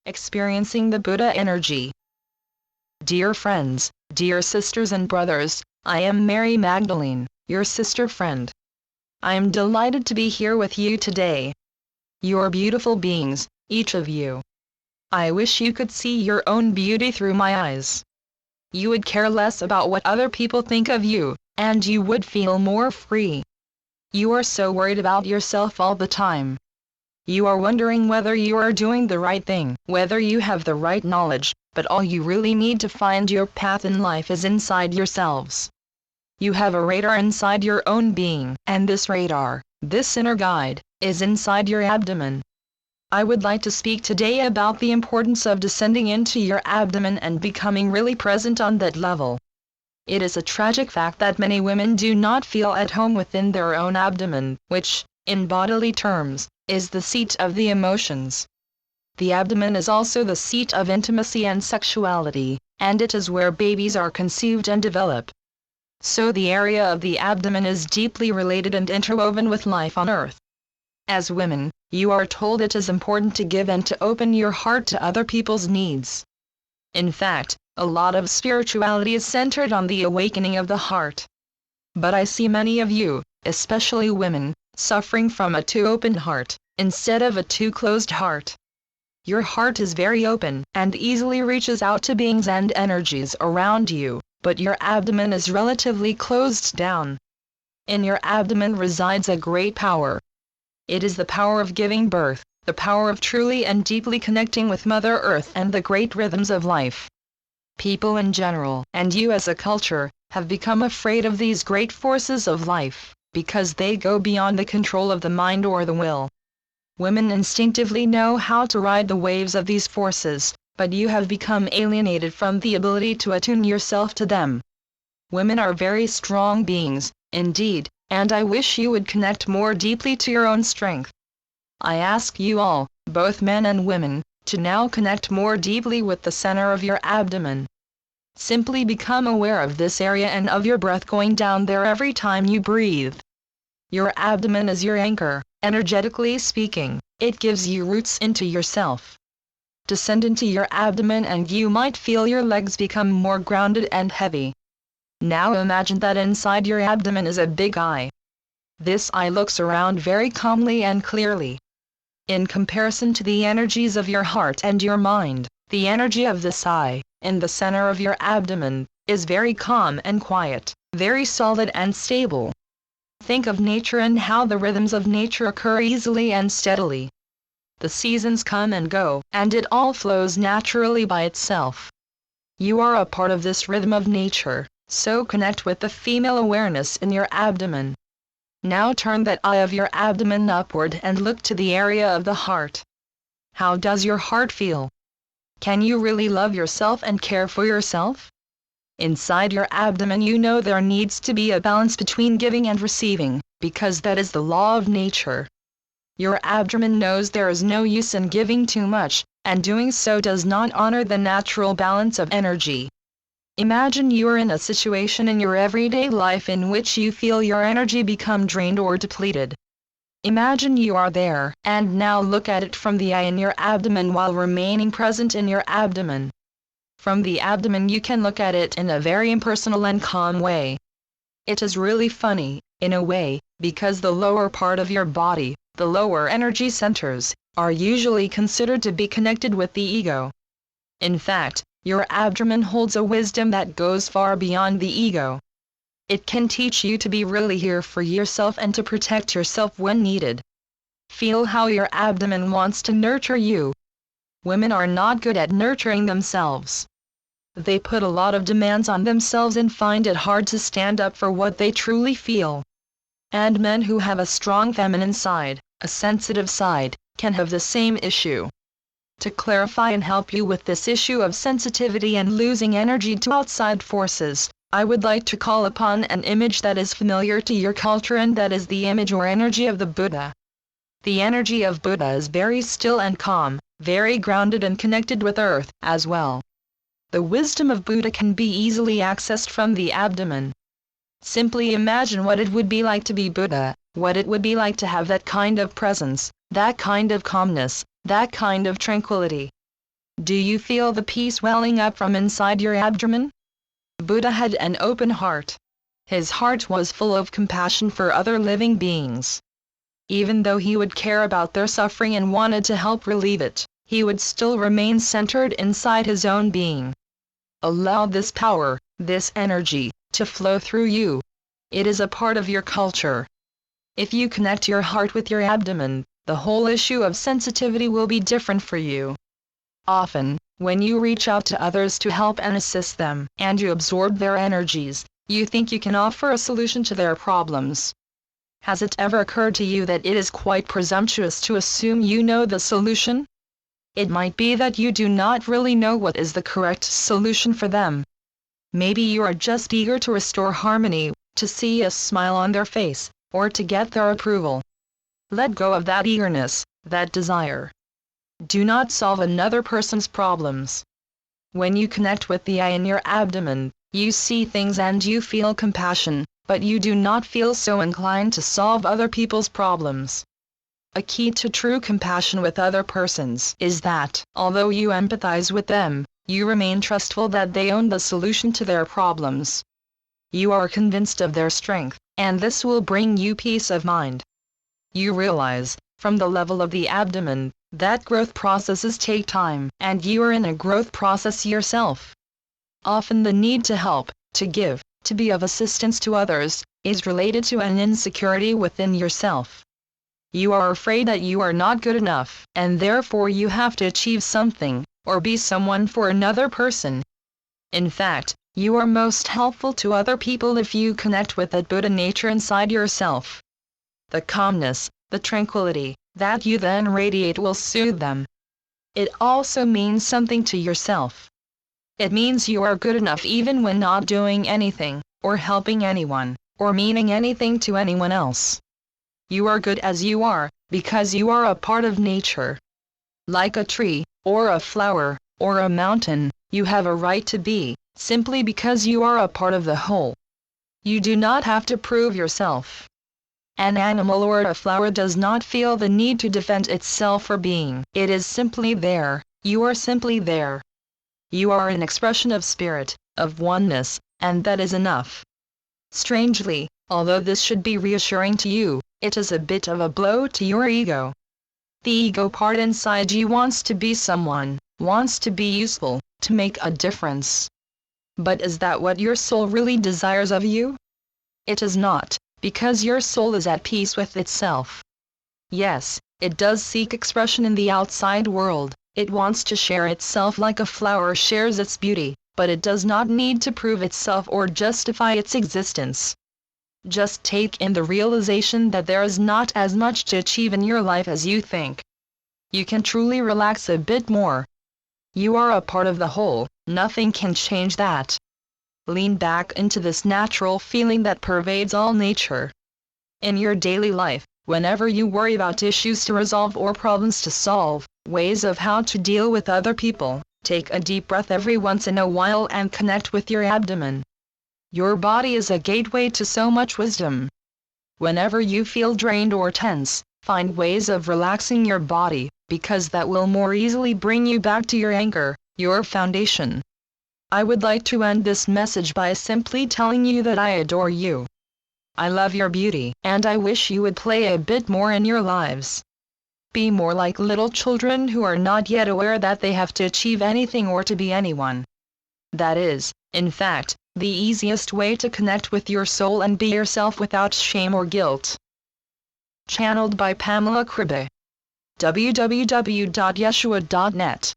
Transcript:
Experiencing the Buddha energy. Dear friends, dear sisters and brothers, I am Mary Magdalene, your sister friend. I am delighted to be here with you today. You are beautiful beings, each of you. I wish you could see your own beauty through my eyes. You would care less about what other people think of you, and you would feel more free. You are so worried about yourself all the time. You are wondering whether you are doing the right thing, whether you have the right knowledge, but all you really need to find your path in life is inside yourselves. You have a radar inside your own being, and this radar, this inner guide, is inside your abdomen. I would like to speak today about the importance of descending into your abdomen and becoming really present on that level. It is a tragic fact that many women do not feel at home within their own abdomen, which, in bodily terms, is the seat of the emotions. The abdomen is also the seat of intimacy and sexuality, and it is where babies are conceived and develop. So the area of the abdomen is deeply related and interwoven with life on earth. As women, you are told it is important to give and to open your heart to other people's needs. In fact, a lot of spirituality is centered on the awakening of the heart. But I see many of you, especially women, suffering from a too open heart, instead of a too closed heart. Your heart is very open and easily reaches out to beings and energies around you, but your abdomen is relatively closed down. In your abdomen resides a great power. It is the power of giving birth, the power of truly and deeply connecting with Mother Earth and the great rhythms of life. People in general, and you as a culture, have become afraid of these great forces of life, because they go beyond the control of the mind or the will. Women instinctively know how to ride the waves of these forces, but you have become alienated from the ability to attune yourself to them. Women are very strong beings, indeed, and I wish you would connect more deeply to your own strength. I ask you all, both men and women, to now connect more deeply with the center of your abdomen. Simply become aware of this area and of your breath going down there every time you breathe. Your abdomen is your anchor, energetically speaking, it gives you roots into yourself. Descend into your abdomen and you might feel your legs become more grounded and heavy. Now imagine that inside your abdomen is a big eye. This eye looks around very calmly and clearly. In comparison to the energies of your heart and your mind, the energy of this eye, in the center of your abdomen, is very calm and quiet, very solid and stable. Think of nature and how the rhythms of nature occur easily and steadily. The seasons come and go, and it all flows naturally by itself. You are a part of this rhythm of nature, so connect with the female awareness in your abdomen. Now turn that eye of your abdomen upward and look to the area of the heart. How does your heart feel? Can you really love yourself and care for yourself? Inside your abdomen you know there needs to be a balance between giving and receiving, because that is the law of nature. Your abdomen knows there is no use in giving too much, and doing so does not honor the natural balance of energy. Imagine you are in a situation in your everyday life in which you feel your energy become drained or depleted. Imagine you are there, and now look at it from the eye in your abdomen while remaining present in your abdomen. From the abdomen you can look at it in a very impersonal and calm way. It is really funny, in a way, because the lower part of your body, the lower energy centers, are usually considered to be connected with the ego. In fact, your abdomen holds a wisdom that goes far beyond the ego. It can teach you to be really here for yourself and to protect yourself when needed. Feel how your abdomen wants to nurture you. Women are not good at nurturing themselves. They put a lot of demands on themselves and find it hard to stand up for what they truly feel. And men who have a strong feminine side, a sensitive side, can have the same issue. To clarify and help you with this issue of sensitivity and losing energy to outside forces, I would like to call upon an image that is familiar to your culture, and that is the image or energy of the Buddha. The energy of Buddha is very still and calm, very grounded and connected with earth as well. The wisdom of Buddha can be easily accessed from the abdomen. Simply imagine what it would be like to be Buddha, what it would be like to have that kind of presence, that kind of calmness, that kind of tranquility. Do you feel the peace welling up from inside your abdomen? Buddha had an open heart. His heart was full of compassion for other living beings. Even though he would care about their suffering and wanted to help relieve it, he would still remain centered inside his own being. Allow this power, this energy, to flow through you. It is a part of your culture. If you connect your heart with your abdomen, the whole issue of sensitivity will be different for you. Often, when you reach out to others to help and assist them, and you absorb their energies, you think you can offer a solution to their problems. Has it ever occurred to you that it is quite presumptuous to assume you know the solution? It might be that you do not really know what is the correct solution for them. Maybe you are just eager to restore harmony, to see a smile on their face, or to get their approval. Let go of that eagerness, that desire. Do not solve another person's problems. When you connect with the I in your abdomen, you see things and you feel compassion, but you do not feel so inclined to solve other people's problems. A key to true compassion with other persons is that, although you empathize with them, you remain trustful that they own the solution to their problems. You are convinced of their strength, and this will bring you peace of mind. You realize, from the level of the abdomen, that growth processes take time, and you are in a growth process yourself. Often the need to help, to give, to be of assistance to others, is related to an insecurity within yourself. You are afraid that you are not good enough, and therefore you have to achieve something, or be someone for another person. In fact, you are most helpful to other people if you connect with that Buddha nature inside yourself. The calmness, the tranquility, that you then radiate will soothe them. It also means something to yourself. It means you are good enough even when not doing anything, or helping anyone, or meaning anything to anyone else. You are good as you are, because you are a part of nature. Like a tree, or a flower, or a mountain, you have a right to be, simply because you are a part of the whole. You do not have to prove yourself. An animal or a flower does not feel the need to defend itself for being. It is simply there. You are simply there. You are an expression of spirit, of oneness, and that is enough. Strangely, although this should be reassuring to you, it is a bit of a blow to your ego. The ego part inside you wants to be someone, wants to be useful, to make a difference. But is that what your soul really desires of you? It is not, because your soul is at peace with itself. Yes, it does seek expression in the outside world, it wants to share itself like a flower shares its beauty, but it does not need to prove itself or justify its existence. Just take in the realization that there is not as much to achieve in your life as you think. You can truly relax a bit more. You are a part of the whole, nothing can change that. Lean back into this natural feeling that pervades all nature. In your daily life, whenever you worry about issues to resolve or problems to solve, ways of how to deal with other people, take a deep breath every once in a while and connect with your abdomen. Your body is a gateway to so much wisdom. Whenever you feel drained or tense, find ways of relaxing your body, because that will more easily bring you back to your anchor, your foundation. I would like to end this message by simply telling you that I adore you. I love your beauty, and I wish you would play a bit more in your lives. Be more like little children who are not yet aware that they have to achieve anything or to be anyone. That is, in fact, the easiest way to connect with your soul and be yourself without shame or guilt. Channeled by Pamela Kribbe. www.yeshua.net